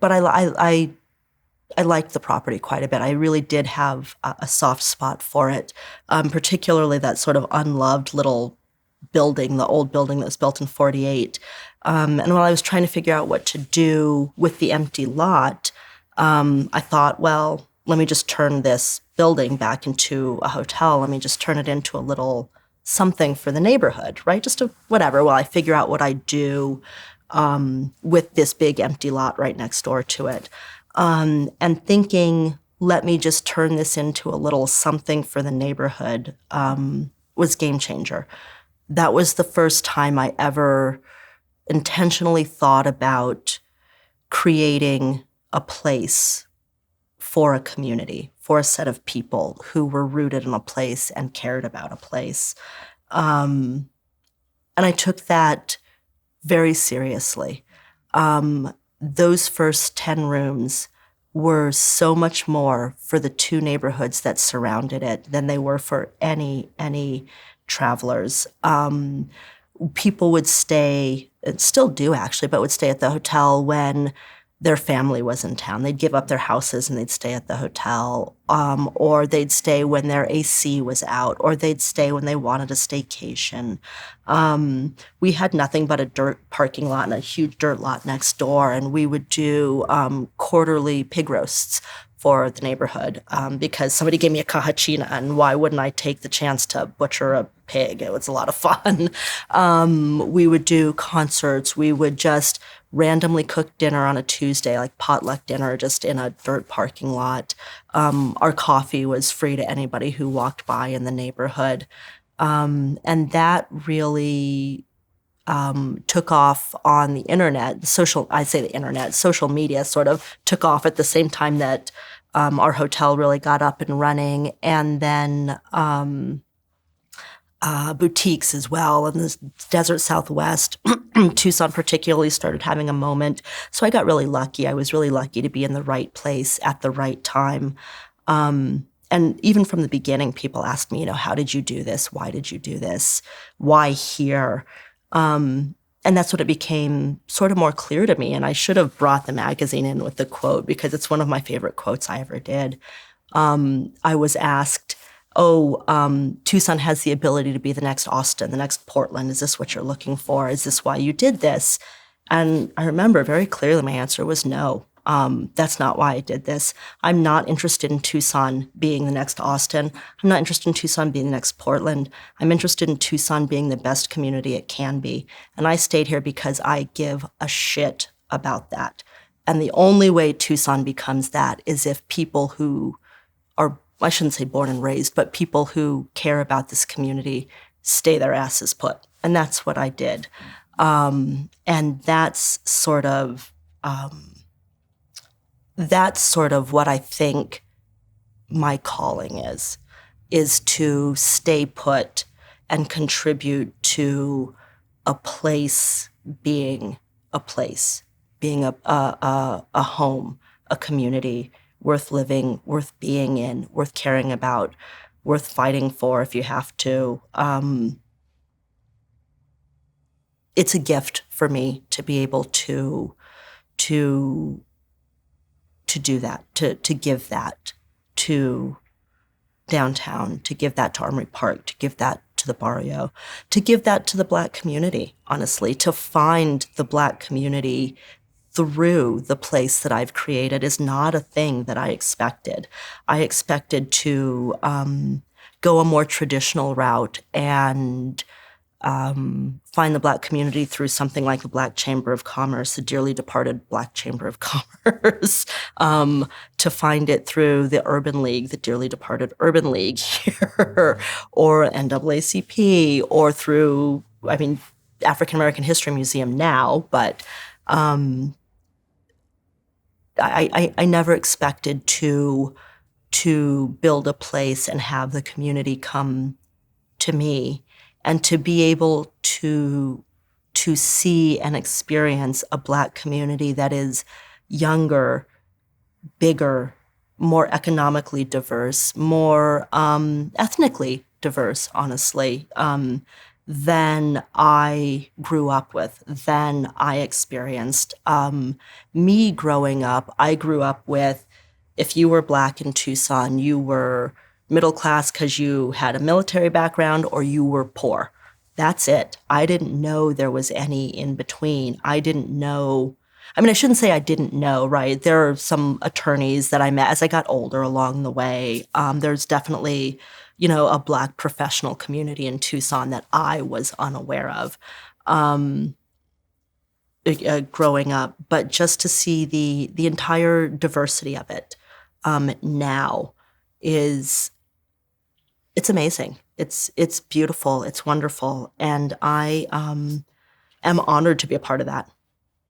but I liked the property quite a bit. I really did have a soft spot for it, particularly that sort of unloved little building, the old building that was built in 48. And while I was trying to figure out what to do with the empty lot, I thought, well, let me just turn this building back into a hotel. Let me just turn it into a little something for the neighborhood, right? Just a whatever, while I figure out what I do with this big empty lot right next door to it. And thinking, let me just turn this into a little something for the neighborhood was game changer. That was the first time I ever intentionally thought about creating a place for a community, for a set of people who were rooted in a place and cared about a place. And I took that very seriously. Those first 10 rooms were so much more for the two neighborhoods that surrounded it than they were for any travelers. People would stay, still do actually, but would stay at the hotel when their family was in town. They'd give up their houses and they'd stay at the hotel, or they'd stay when their AC was out, or they'd stay when they wanted a staycation. We had nothing but a dirt parking lot and a huge dirt lot next door, and we would do quarterly pig roasts for the neighborhood because somebody gave me a kahachina, and why wouldn't I take the chance to butcher a pig? It was a lot of fun. We would do concerts. We would just randomly cook dinner on a Tuesday, like potluck dinner, just in a dirt parking lot. Our coffee was free to anybody who walked by in the neighborhood. And that really took off on the internet. Social media sort of took off at the same time that our hotel really got up and running. And then boutiques as well in the desert Southwest. Tucson particularly started having a moment. So I got really lucky. I was really lucky to be in the right place at the right time. And even from the beginning, people asked me, how did you do this? Why did you do this? Why here? And that's when it became sort of more clear to me. And I should have brought the magazine in with the quote because it's one of my favorite quotes I ever did. I was asked, Tucson has the ability to be the next Austin, the next Portland. Is this what you're looking for? Is this why you did this? And I remember very clearly my answer was no. That's not why I did this. I'm not interested in Tucson being the next Austin. I'm not interested in Tucson being the next Portland. I'm interested in Tucson being the best community it can be. And I stayed here because I give a shit about that. And the only way Tucson becomes that is if people who are, I shouldn't say born and raised, but people who care about this community stay their asses put. And that's what I did. And that's sort of what I think my calling is to stay put and contribute to a place being a place, being a home, a community worth living, worth being in, worth caring about, worth fighting for if you have to. It's a gift for me to be able to do that, to give that to downtown, to give that to Armory Park, to give that to the barrio, to give that to the Black community, honestly, to find the Black community through the place that I've created is not a thing that I expected. I expected to go a more traditional route and find the Black community through something like the Black Chamber of Commerce, the dearly departed Black Chamber of Commerce, to find it through the Urban League, the dearly departed Urban League here, or NAACP, or through, African American History Museum now, but I never expected to build a place and have the community come to me and to be able to see and experience a Black community that is younger, bigger, more economically diverse, more ethnically diverse, honestly, than I grew up with, than I experienced. Me growing up, I grew up with, if you were Black in Tucson, you were middle class because you had a military background or you were poor. That's it. I didn't know there was any in between. I didn't know. I mean, I shouldn't say I didn't know, right? There are some attorneys that I met as I got older along the way. There's definitely, a Black professional community in Tucson that I was unaware of growing up. But just to see the entire diversity of it now is it's amazing. It's beautiful. It's wonderful, and I am honored to be a part of that.